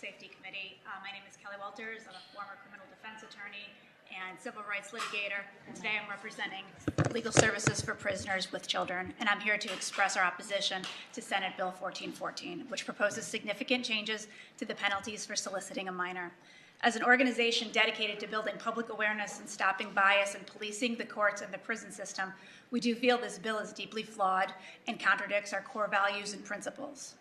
Safety Committee. My name is Kelly Walters. I'm a former criminal defense attorney and civil rights litigator. Today I'm representing Legal Services for Prisoners with Children, and I'm here to express our opposition to Senate Bill 1414, which proposes significant changes to the penalties for soliciting a minor. As an organization dedicated to building public awareness and stopping bias and policing the courts and the prison system, we do feel this bill is deeply flawed and contradicts our core values and principles.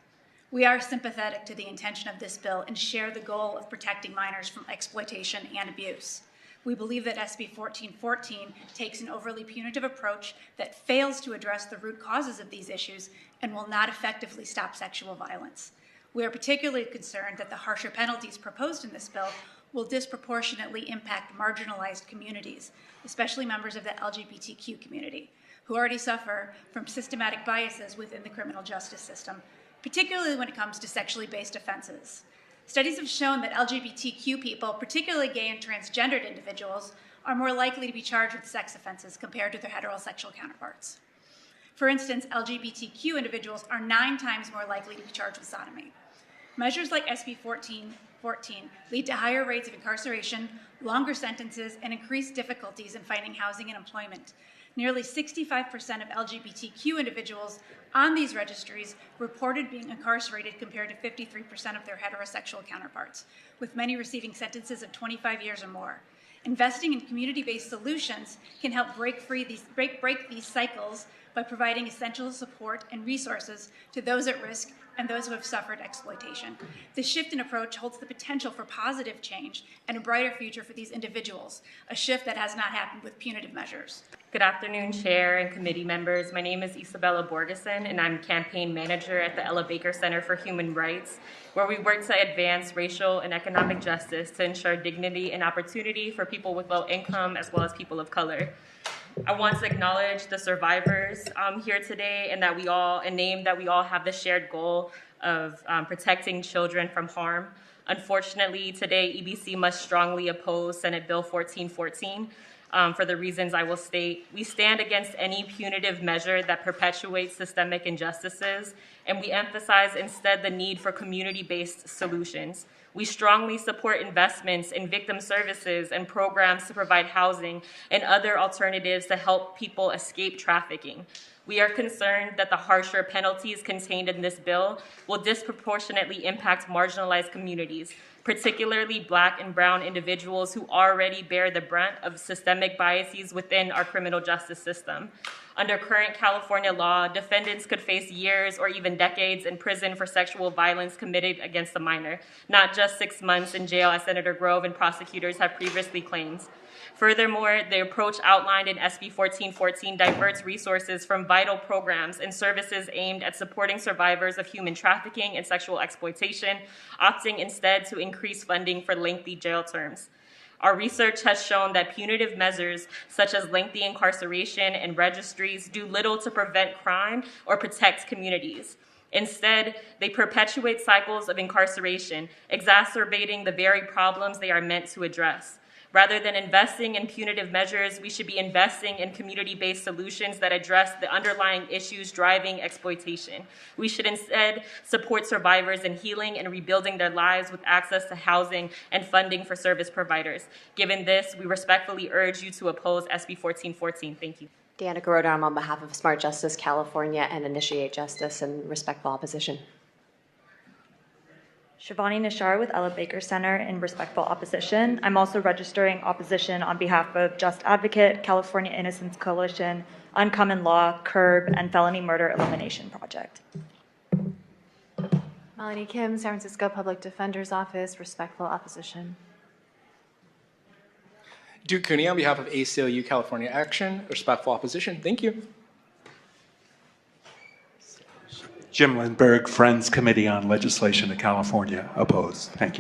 We are sympathetic to the intention of this bill and share the goal of protecting minors from exploitation and abuse. We believe that SB 1414 takes an overly punitive approach that fails to address the root causes of these issues and will not effectively stop sexual violence. We are particularly concerned that the harsher penalties proposed in this bill will disproportionately impact marginalized communities, especially members of the LGBTQ community, who already suffer from systematic biases within the criminal justice system, particularly when it comes to sexually based offenses. Studies have shown that LGBTQ people, particularly gay and transgendered individuals, are more likely to be charged with sex offenses compared to their heterosexual counterparts. For instance, LGBTQ individuals are 9 times more likely to be charged with sodomy. Measures like SB 1414 lead to higher rates of incarceration, longer sentences, and increased difficulties in finding housing and employment. Nearly 65% of LGBTQ individuals on these registries reported being incarcerated compared to 53% of their heterosexual counterparts, with many receiving sentences of 25 years or more. Investing in community-based solutions can help break these cycles by providing essential support and resources to those at risk and those who have suffered exploitation. This shift in approach holds the potential for positive change and a brighter future for these individuals, a shift that has not happened with punitive measures. Good afternoon, Chair and committee members. My name is Isabella Borgeson, and I'm campaign manager at the Ella Baker Center for Human Rights, where we work to advance racial and economic justice to ensure dignity and opportunity for people with low income as well as people of color. I want to acknowledge the survivors here today, and name that we all have the shared goal of protecting children from harm. Unfortunately, today EBC must strongly oppose Senate Bill 1414 for the reasons I will state. We stand against any punitive measure that perpetuates systemic injustices, and we emphasize instead the need for community-based solutions. We strongly support investments in victim services and programs to provide housing and other alternatives to help people escape trafficking. We are concerned that the harsher penalties contained in this bill will disproportionately impact marginalized communities, particularly Black and brown individuals who already bear the brunt of systemic biases within our criminal justice system. Under current California law, defendants could face years or even decades in prison for sexual violence committed against a minor, not just 6 months in jail as Senator Grove and prosecutors have previously claimed. Furthermore, the approach outlined in SB 1414 diverts resources from vital programs and services aimed at supporting survivors of human trafficking and sexual exploitation, opting instead to increase funding for lengthy jail terms. Our research has shown that punitive measures such as lengthy incarceration and registries do little to prevent crime or protect communities. Instead, they perpetuate cycles of incarceration, exacerbating the very problems they are meant to address. Rather than investing in punitive measures, we should be investing in community-based solutions that address the underlying issues driving exploitation. We should instead support survivors in healing and rebuilding their lives with access to housing and funding for service providers. Given this, we respectfully urge you to oppose SB 1414. Thank you. Deanna Garodar on behalf of Smart Justice California and Initiate Justice and Respectful Opposition. Shivani Nishar with Ella Baker Center in Respectful Opposition. I'm also registering opposition on behalf of Just Advocate, California Innocence Coalition, Uncommon Law, CURB, and Felony Murder Elimination Project. Melanie Kim, San Francisco Public Defender's Office, Respectful Opposition. Duke Cooney on behalf of ACLU California Action, Respectful Opposition. Thank you. Jim Lindbergh, Friends Committee on Legislation of California, opposed. Thank you.